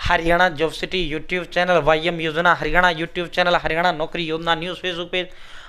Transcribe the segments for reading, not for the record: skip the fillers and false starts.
Haryana job city YouTube channel, YM योजना Haryana YouTube channel, Haryana नौकरी योजना न्यूज़ फेसबुक पेज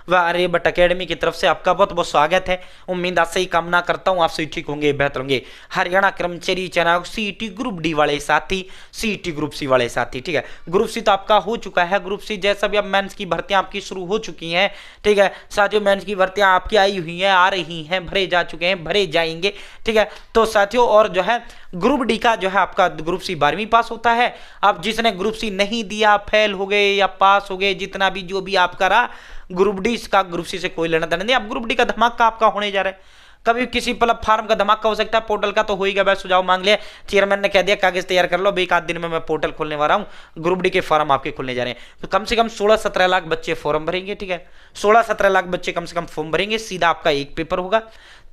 व आर्यभट्ट अकेडमी की तरफ से आपका बहुत बहुत स्वागत है। उम्मीद आपसे ही कामना करता हूँ आप सही ठीक होंगे, बेहतर होंगे। हरियाणा कर्मचारी चयन सीईटी ग्रुप डी वाले साथी, सीईटी ग्रुप सी वाले साथी, ठीक है। ग्रुप सी तो आपका हो चुका है, ग्रुप सी जैसा भी अब मेंस की भर्तियां आपकी शुरू हो चुकी हैं, ठीक है। साथियों मेंस की भर्तियां आपकी आई हुई हैं, आ रही हैं, भरे जा चुके हैं, भरे जाएंगे, ठीक है। तो साथियों और जो है ग्रुप डी का जो है आपका ग्रुप सी 12वीं पास होता है। अब जिसने ग्रुप सी नहीं दिया, फेल हो गए या पास हो गए, जितना भी जो भी आपका रहा, ग्रुप डी का ग्रुप सी से कोई लेना देना नहीं। अब ग्रुप डी का धमाका आपका होने जा रहा है। कभी किसी प्लेटफॉर्म का धमाका हो सकता है, पोर्टल का तो हो ही गया। मैं सुझाव मांग लिया, चेयरमैन ने कह दिया कागज तैयार कर लो, भाई एक आध दिन में मैं पोर्टल खोलने वाला हूं, ग्रुप डी के फॉर्म आपके खुलने जा रहे हैं। तो कम से कम 16-17 लाख बच्चे फॉर्म भरेंगे, ठीक है। 16-17 लाख बच्चे कम से कम फॉर्म भरेंगे। सीधा आपका एक पेपर होगा।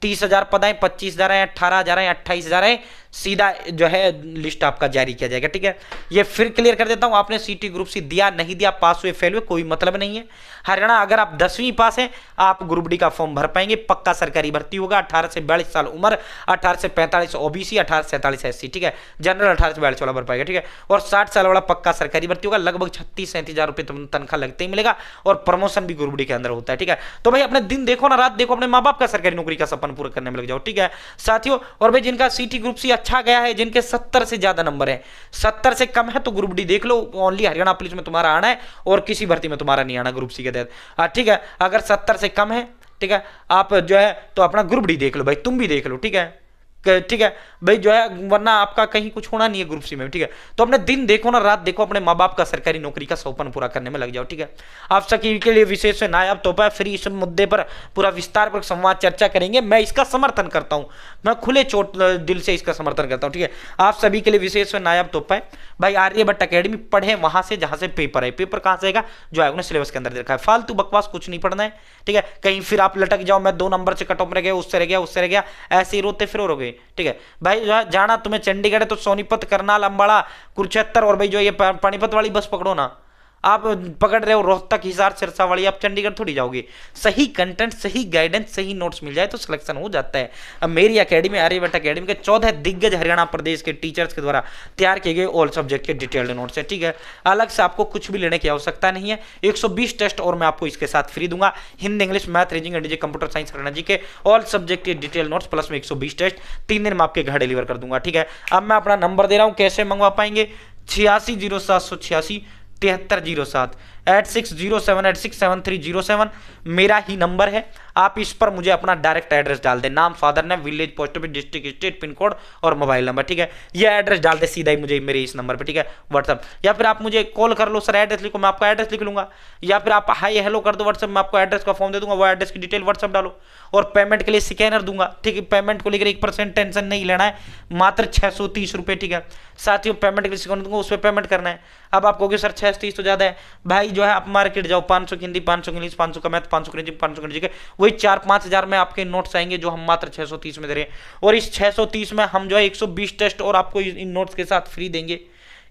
30,000 पद है, 25,000 है, 18,000 है, 28,000 है। सीधा जो है लिस्ट आपका जारी किया जाएगा, ठीक है। ये फिर क्लियर कर देता हूं, आपने सीटी ग्रुप सी दिया नहीं दिया, पास हुए फेल हुए, कोई मतलब नहीं है। हरियाणा अगर आप 10वीं पास हैं, आप ग्रुप डी का फॉर्म भर पाएंगे। पक्का सरकारी भर्ती होगा। 18 से 42 साल उम्र, 18 से 45 ओबीसी, 18 से 47 एससी, ठीक है। जनरल 18 से 42 वाला भर पाएगा, ठीक है। और 60 साल वाला पक्का सरकारी भर्ती होगा। लगभग 36-37 रुपए तनख्वाह लगते ही मिलेगा। और प्रमोशन भी ग्रुप डी के अंदर होता है, ठीक है। तो भाई अपने दिन देखो ना, रात देखो, अपने माँ बाप का सरकारी नौकरी का सपना पूरा करने में लग जाओ, ठीक है साथियों। और भाई जिनका सीटी ग्रुप सी अच्छा गया है, जिनके 70 से ज्यादा नंबर है, 70 से कम है, तो ग्रुप डी देख लो। ओनली हरियाणा पुलिस में तुम्हारा आना है और किसी भर्ती में तुम्हारा नहीं आना ग्रुप सी के तहत, ठीक है। अगर 70 से कम है, ठीक है, आप जो है तो अपना ग्रुप डी देख लो भाई, तुम भी देख लो, ठीक है, ठीक है भाई जो है, वरना आपका कहीं कुछ होना नहीं है ग्रुप सी में, ठीक है। तो अपने दिन देखो ना, रात देखो, अपने माँ बाप का सरकारी नौकरी का सपना पूरा करने में लग जाओ, ठीक है। आप सभी के लिए विशेष नायाब तोहफा फ्री, इस मुद्दे पर पूरा विस्तार पर संवाद चर्चा करेंगे। मैं इसका समर्थन करता हूं, मैं खुले चोट दिल से इसका समर्थन करता हूं, ठीक है। आप सभी के लिए विशेष नायाब तोहफा है भाई, आर्यभट्ट अकेडमी पढ़े वहां से जहां से पेपर है। पेपर कहां से आएगा? जो है उन्हें सिलेबस के अंदर देखा है। फालतू बकवास कुछ नहीं पढ़ना है, ठीक है। कहीं फिर आप लटक जाओ, मैं 2 नंबर से कट ऑफ रह गया, उससे रह गया, उससे रह गया, ऐसे ही रोते फिर रहोगे, ठीक है भाई। जो है जाना तुम्हें चंडीगढ़ है तो सोनीपत, करनाल, अंबाला, कुरुक्षेत्र और भाई जो ये पानीपत वाली बस पकड़ो ना। आप पकड़ रहे हो रोहतक, हिसार, सिरसा वाली, आप चंडीगढ़ थोड़ी जाओगे। सही कंटेंट, सही गाइडेंस, सही नोट्स मिल जाए तो सिलेक्शन हो जाता है। अब मेरी अकेडमी आर्यभट्ट अकेडमी के 14 दिग्गज हरियाणा प्रदेश के टीचर्स के द्वारा तैयार किए गए ऑल सब्जेक्ट के डिटेल्ड नोट्स है, ठीक है। अलग से आपको कुछ भी लेने की आवश्यकता नहीं है। 120 टेस्ट और मैं आपको इसके साथ फ्री दूंगा। Hindi, English, math, reasoning, NDJ, computer science, Haryana G K all subject के डिटेल नोट्स प्लस में 120 टेस्ट 3 दिन में आपके घर डिलीवर कर दूंगा, ठीक है। अब मैं अपना नंबर दे रहा हूं, कैसे मंगवा पाएंगे? 860786 7307 8607867307 मेरा ही नंबर है। आप इस पर मुझे अपना डायरेक्ट एड्रेस डाल दें, नाम, father name, village, post office, district, state, pin code और मोबाइल नंबर, ठीक है। ये एड्रेस डाल दे सीधा ही मुझे मेरे इस नंबर पे, ठीक है, व्हाट्सअप। या फिर आप मुझे कॉल कर लो, सर एड्रेस लिखो, मैं आपका एड्रेस लिख लूंगा। या फिर आप हाई हेलो कर दो व्हाट्सअप में, आपको एड्रेस का फॉर्म दे दूंगा, वो एड्रेस की डिटेल व्हाट्सअप डालो। और पेमेंट के लिए स्कैनर दूंगा, ठीक है। पेमेंट को लेकर 1% टेंशन नहीं लेना है, मात्र 630 रुपए, ठीक है साथियों। पेमेंट के लिए स्कैनर दूंगा, उस पर पेमेंट करना है। अब आप कहोगे सर 630 तो ज्यादा है भाई। जो है आप मार्केट जाओ, 500 की हिंदी, 500 की इंग्लिश, 500 का मैथ, 500 की 500 की जीके, वही 4-5 हजार में आपके नोट्स आएंगे जो हम मात्र 630 में दे रहे हैं। और इस 630 में हम जो है 120 टेस्ट और आपको इन नोट्स के साथ फ्री देंगे।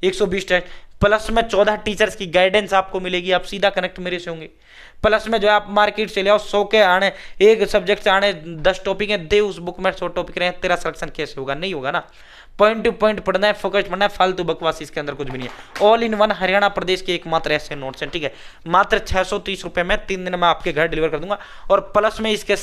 120 टेस्ट प्लस में 14 टीचर्स की गाइडेंस आपको मिलेगी। आप सीधा कनेक्ट मेरे से होंगे। प्लस में जो है आप मार्केट से ले आओ, 100 के आने, एक सब्जेक्ट से आने 10 टॉपिक है, दे उस बुक में 100 टॉपिक रहे, तेरा सिलेक्शन कैसे होगा? नहीं होगा ना। पॉइंट टू पॉइंट पढ़ना है, फोकस पढ़ना है, फालतू बकवास इसके अंदर कुछ भी नहीं है। ऑल इन वन हरियाणा प्रदेश के एकमात्र ऐसे नोट्स हैं, ठीक है। मात्र 630 रुपए में 3 दिन में आपके घर डिलीवर कर दूंगा। और प्लस में इसके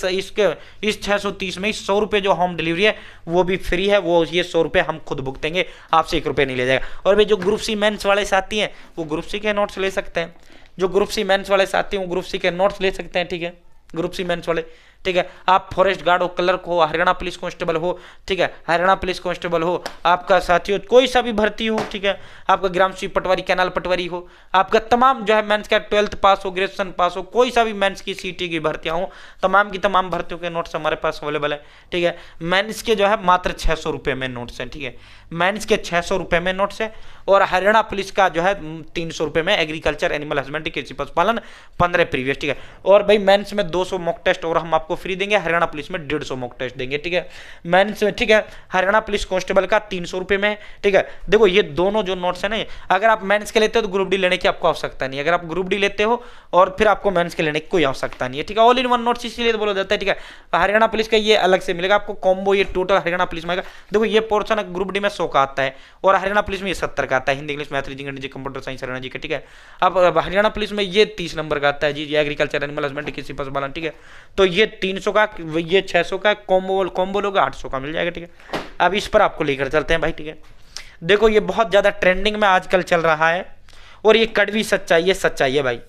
इस 630 में 100 रुपए जो होम डिलीवरी है वो भी फ्री है। वो ये 100 रुपए हम खुद भुगतेंगे, आपसे 1 रुपए नहीं ले जाएगा। और भाई जो ग्रुप सी मेंस वाले साथी हैं वो ग्रुप सी के नोट्स ले सकते हैं। जो ग्रुप सी मेंस वाले साथी हैं वो ग्रुप सी के नोट्स ले सकते हैं, ठीक है। ग्रुप सी मेंस वाले, ठीक है। आप फॉरेस्ट गार्ड हो, क्लर्क हो, हरियाणा पुलिस कांस्टेबल हो, ठीक है, हरियाणा पुलिस कांस्टेबल हो, आपका साथियों कोई सा भी भर्ती हो, ठीक है। आपका ग्राम स्वीप पटवारी, कैनाल पटवारी हो, आपका तमाम जो है मेंस का 12th पास हो, ग्रेजुएशन पास हो, कोई सा भी मेंस की सीटी की भर्तियां हो, तमाम की तमाम भर्तियों के नोट्स हमारे पास अवेलेबल है, ठीक है। मेंस के जो है मात्र 600 रुपए में नोट्स हैं, ठीक है। मेंस के 600 रुपए में नोट्स है। और हरियाणा पुलिस का जो है 300 रुपए में एग्रीकल्चर, एनिमल हस्बेंड्री, कृषि पशुपालन 15 प्रीवियस, ठीक है। और भाई मेंस में 200 मॉक टेस्ट और हम आपको फ्री देंगे, हरियाणा पुलिस में 150 मॉक टेस्ट देंगे, ठीक है। मेंस में, ठीक है, हरियाणा पुलिस कांस्टेबल का 300 रुपये में, ठीक है। देखो ये दोनों जो नोट्स है ना, अगर आप मेंस के लेते हो तो ग्रुप डी लेने की आपको आवश्यकता नहीं है, अगर आप ग्रुप डी लेते हो और फिर आपको मेंस के लेने की कोई आवश्यकता नहीं है, ठीक है। ऑल इन वन नोट्स इसीलिए बोला जाता है, ठीक है। हरियाणा पुलिस का ये अलग से मिलेगा आपको कॉम्बो, ये टोटल हरियाणा पुलिस में आएगा। देखो ये पोर्शन ग्रुप डी में 100 का आता है और हरियाणा पुलिस में ये 70 का आता है, हिंदी इंग्लिश मैथ रीजनिंग जी कंप्यूटर साइंस हरियाणा जी का, ठीक है। अब हरियाणा पुलिस में ये 30 नंबर का आता है जी, एग्रीकल्चर एनिमल हस्बेंड्री कृषि पशुपालन, ठीक है। तो ये 300 का, ये 600 का, कॉम्बो लोगे 800 का मिल जाएगा, ठीक है। अब इस पर आपको लेकर चलते हैं भाई, ठीक है। देखो ये बहुत ज्यादा ट्रेंडिंग में आजकल चल रहा है और ये कड़वी सच्चाई है भाई।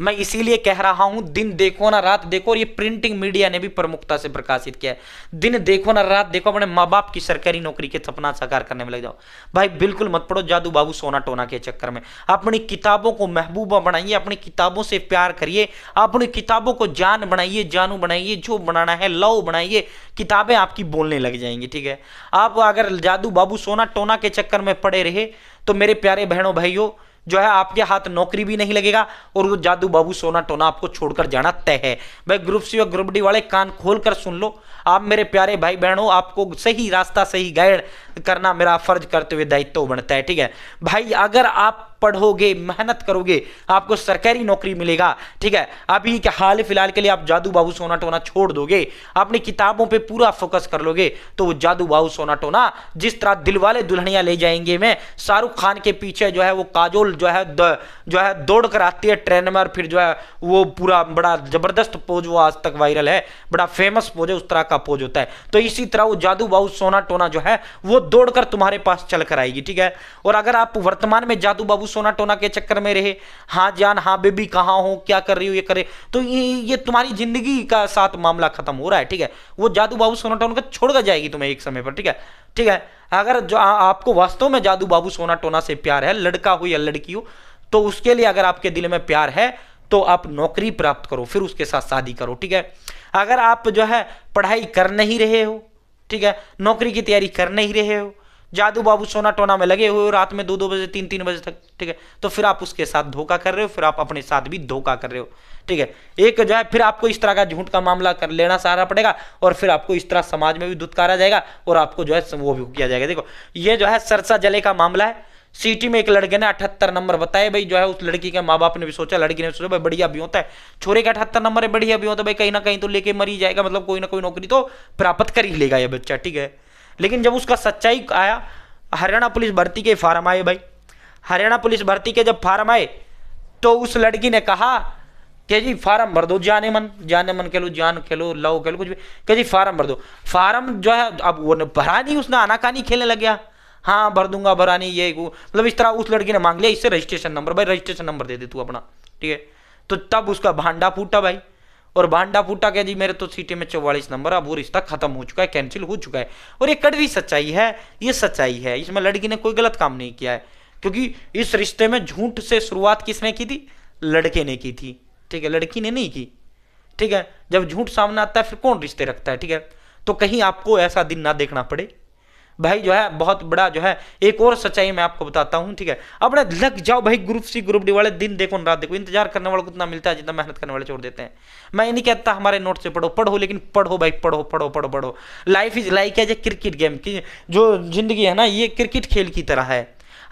मैं इसीलिए कह रहा हूं दिन देखो ना रात देखो, और ये प्रिंटिंग मीडिया ने भी प्रमुखता से प्रकाशित किया है। दिन देखो ना रात देखो, अपने माँ बाप की सरकारी नौकरी के सपना साकार करने में लग जाओ भाई। बिल्कुल मत पढ़ो जादू बाबू सोना टोना के चक्कर में। अपनी किताबों को महबूबा बनाइए, अपनी किताबों से प्यार करिए, अपनी किताबों को जान बनाइए, जानू बनाइए, जो बनाना है लव बनाइए, किताबें आपकी बोलने लग जाएंगी, ठीक है। आप अगर जादू बाबू सोना टोना के चक्कर में पड़े रहे तो मेरे प्यारे बहनों भाइयों, जो है आपके हाथ नौकरी भी नहीं लगेगा और वो जादू बाबू सोना टोना आपको छोड़कर जाना तय है भाई। ग्रुप सी और ग्रुप डी वाले कान खोलकर सुन लो, आप मेरे प्यारे भाई बहनों, आपको सही रास्ता सही गाइड करना मेरा फर्ज करते हुए दायित्व बनता है, ठीक है भाई। अगर आप पढ़ोगे मेहनत करोगे आपको सरकारी नौकरी मिलेगा, ठीक है। अभी के हाल फिलहाल के लिए आप जादू बाबू सोना टोना छोड़ दोगे, अपनी किताबों पे पूरा फोकस कर लोगे, तो वो जादू बाबू सोना टोना जिस तरह दिलवाले दुल्हनिया ले जाएंगे में शाहरुख खान के पीछे जो है वो काजोल जो है दौड़ कर आती है ट्रेन में, और फिर जो है वो पूरा बड़ा जबरदस्त पोज वो आज तक वायरल है, बड़ा फेमस पोज है, उस तरह का पोज होता है। तो इसी तरह वो जादू बाबू सोना टोना जो है वो दौड़कर तुम्हारे पास चल कर आएगी, ठीक है। और अगर आप वर्तमान में जादू बाबू सोना टोना के चक्कर में रहे, हाँ जान हाँ बेबी कहाँ हो, क्या कर रही हो, ये करे, तो ये तुम्हारी जिंदगी का साथ मामला खत्म हो रहा है, ठीक है। वो जादू बाबू सोना टोना का छोड़कर जाएगी तुम्हें एक समय पर, ठीक है, ठीक है। अगर जो आपको वास्तव में जादू बाबू सोना टोना से प्यार है, लड़का हो या लड़की हो, तो उसके लिए अगर आपके दिल में प्यार है तो आप नौकरी प्राप्त करो, फिर उसके साथ शादी करो, ठीक है। अगर आप जो है पढ़ाई कर नहीं रहे हो, ठीक है, नौकरी की तैयारी कर नहीं रहे हो, जादू बाबू सोना टोना में लगे हुए हो रात में 2-2 बजे 3-3 बजे तक, ठीक है, तो फिर आप उसके साथ धोखा कर रहे हो, फिर आप अपने साथ भी धोखा कर रहे हो, ठीक है। एक जो है फिर आपको इस तरह का झूठ का मामला कर लेना सहारा पड़ेगा और फिर आपको इस तरह समाज में भी धुतकारा जाएगा और आपको जो है वो भी किया जाएगा। देखो ये जो है सरसा जले का मामला है। सिटी में एक लड़के ने 78 नंबर बताए भाई, जो है उस लड़की के माँ बाप ने भी सोचा, लड़की ने सोचा भाई बढ़िया भी होता है, छोरे का 78 नंबर है, बढ़िया भी होता है भाई, कहीं ना कहीं तो लेके मर ही जाएगा, मतलब कोई ना कोई नौकरी तो प्राप्त कर ही लेगा ये बच्चा, ठीक है। लेकिन जब उसका सच्चाई आया, हरियाणा पुलिस भर्ती के फार्म आए भाई, हरियाणा पुलिस भर्ती के जब फार्म आए तो उस लड़की ने कहा कि जी फार्म भर दो, जाने मन खेलो, जान खेलो, लव खेलो, कुछ भी, कि जी फार्म भर दो। फार्म जो है अब वो भरा नहीं, उसने आनाकानी खेलने लग गया, हाँ भर दूंगा, भरा नहीं, ये मतलब इस तरह उस लड़की ने मांग लिया इससे रजिस्ट्रेशन नंबर, भाई रजिस्ट्रेशन नंबर दे दे तू अपना, ठीक है। तो तब उसका भांडा फूटा भाई, और भांडा फूटा क्या जी, मेरे तो सिटी में 44 नंबर, अब वो रिश्ता खत्म हो चुका है, कैंसिल हो चुका है। और ये कड़वी सच्चाई है, ये सच्चाई है, इसमें लड़की ने कोई गलत काम नहीं किया है, क्योंकि इस रिश्ते में झूठ से शुरुआत किसने की थी, लड़के ने की थी, ठीक है, लड़की ने नहीं की, ठीक है। जब झूठ सामने आता है फिर कौन रिश्ते रखता है, ठीक है। तो कहीं आपको ऐसा दिन ना देखना पड़े भाई, जो है बहुत बड़ा जो है एक और सच्चाई मैं आपको बताता हूं, ठीक है। अपने लग जाओ भाई, ग्रुप सी ग्रुप डी वाले दिन देखो रात देखो, इंतजार करने वालों को उतना मिलता है जितना मेहनत करने वाले छोड़ देते हैं। मैं ये नहीं कहता हमारे नोट से पढ़ो, लेकिन पढ़ो भाई, पढ़ो। Life is like as a cricket game की, जो जिंदगी है ना ये क्रिकेट खेल की तरह है,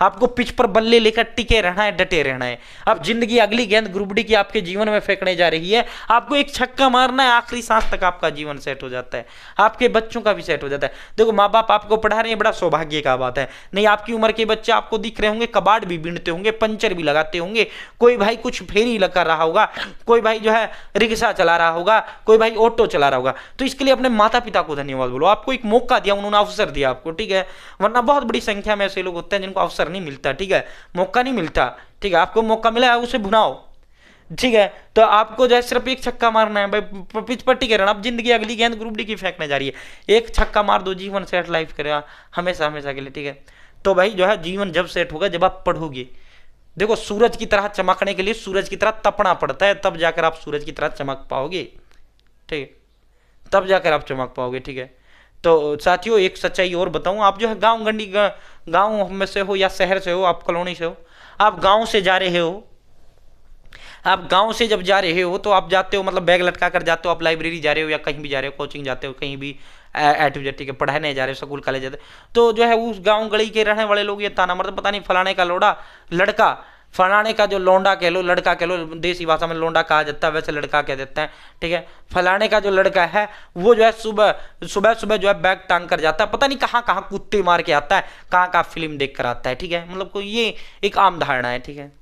आपको पिच पर बल्ले लेकर टिके रहना है, डटे रहना है। अब जिंदगी अगली गेंद ग्रुप डी की आपके जीवन में फेंकने जा रही है, आपको एक छक्का मारना है, आखिरी सांस तक आपका जीवन सेट हो जाता है, आपके बच्चों का भी सेट हो जाता है। देखो माँ बाप आपको पढ़ा रहे हैं, बड़ा सौभाग्य का बात है। नहीं आपकी उम्र के बच्चे आपको दिख रहे होंगे, कबाड़ भी बीनते होंगे, पंचर भी लगाते होंगे, कोई भाई कुछ फेरी लगा रहा होगा, कोई भाई जो है रिक्शा चला रहा होगा, कोई भाई ऑटो चला रहा होगा। तो इसके लिए अपने माता पिता को धन्यवाद बोलो, आपको एक मौका दिया, उन्होंने अवसर दिया आपको, ठीक है। वरना बहुत बड़ी संख्या में ऐसे लोग होते हैं जिनको अवसर नहीं मिलता, ठीक है, मौका नहीं मिलता, ठीक है। आपको मौका मिला है उसे भुनाओ, ठीक है। तो आपको जो है सिर्फ एक छक्का मारना है भाई, पिच पर टिके रहना। अब जिंदगी अगली गेंद ग्रुप डी की फेंकने जा रही है, एक छक्का मार दो, जीवन सेट लाइफ करेगा हमेशा के लिए, ठीक है। तो भाई जो है जीवन जब सेट होगा जब आप पढ़ोगे। देखो सूरज की तरह चमकने के लिए सूरज की तरह तपना पड़ता है, तब जाकर आप सूरज की तरह चमक पाओगे, ठीक है, तब जाकर आप चमक पाओगे, ठीक है। तो साथियों एक सच्चाई और बताऊं, आप जो है गांव में से हो या शहर से हो, आप कॉलोनी से हो, आप गांव से जा रहे हो, आप गांव से जब जा रहे हो तो आप जाते हो, मतलब बैग लटका कर जाते हो, आप लाइब्रेरी जा रहे हो या कहीं भी जा रहे हो, कोचिंग जाते हो, कहीं भी एक्टिविटी के पढ़ाने जा रहे हो, स्कूल कॉलेज जाते हो, तो जो है उस गांव गली के रहने वाले लोग ये ताना मारते, पता नहीं फलाने का लोड़ा लड़का, फलाने का जो लौंडा कह लो, लड़का कह लो, देसी भाषा में लौंडा कहा जाता है, वैसे लड़का कह देते हैं, ठीक है। फलाने का जो लड़का है वो जो है सुबह सुबह सुबह जो है बैग टांग कर जाता है, पता नहीं कहाँ कहाँ कुत्ते मार के आता है, कहाँ कहाँ फिल्म देख कर आता है, ठीक है। मतलब कोई ये एक आम धारणा है, ठीक है।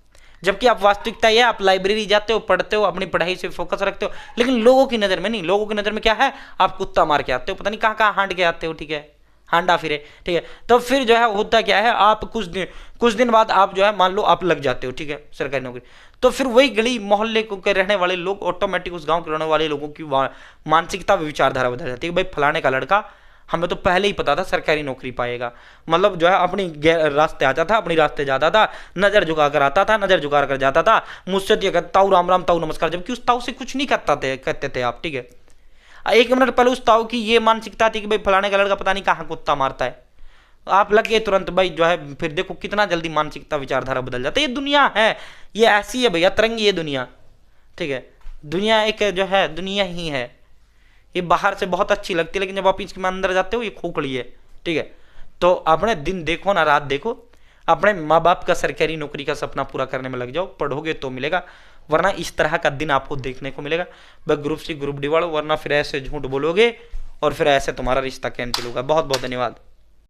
जबकि आप वास्तविकता ये, आप लाइब्रेरी जाते हो, पढ़ते हो, अपनी पढ़ाई से फोकस रखते हो, लेकिन लोगों की नज़र में नहीं, लोगों की नज़र में क्या है, आप कुत्ता मार के आते हो, पता नहीं कहाँ कहाँ हांड के आते हो, ठीक है, हांडा फिरे, ठीक है। तो फिर जो है होता क्या है, आप कुछ दिन बाद आप जो है मान लो आप लग जाते हो, ठीक है, सरकारी नौकरी, तो फिर वही गली मोहल्ले के रहने वाले लोग ऑटोमेटिक उस गांव के रहने वाले लोगों की मानसिकता विचारधारा बदल जाती है। भाई फलाने का लड़का, हमें तो पहले ही पता था सरकारी नौकरी पाएगा, मतलब जो है अपनी रास्ते आता था, अपनी रास्ते जाता था, नजर झुका कर आता था, नजर झुका कर जाता था, मुझसे तो कहता ताऊ राम राम, ताऊ नमस्कार, जबकि उस ताऊ से कुछ नहीं कहते थे आप, ठीक है। एक मिनट पहले उस ताऊ की ये मानसिकता थी कि भाई फलाने का लड़का पता नहीं कहाँ कुत्ता मारता है, आप लग गए तुरंत भाई जो है, फिर देखो कितना जल्दी मानसिकता विचारधारा बदल जाता है। ये दुनिया है, ये ऐसी है भैया, तरंगी ये दुनिया, ठीक है। दुनिया एक जो है दुनिया ही है, ये बाहर से बहुत अच्छी लगती है, लेकिन जब आप इसके में अंदर जाते हो ये खोखली है, ठीक है। तो अपने दिन देखो ना रात देखो, अपने माँ बाप का सरकारी नौकरी का सपना पूरा करने में लग जाओ, पढ़ोगे तो मिलेगा, वरना इस तरह का दिन आपको देखने को मिलेगा। बस ग्रुप सी ग्रुप डी वालों, वरना फिर ऐसे झूठ बोलोगे और फिर ऐसे तुम्हारा रिश्ता कैंसिल होगा। बहुत बहुत धन्यवाद।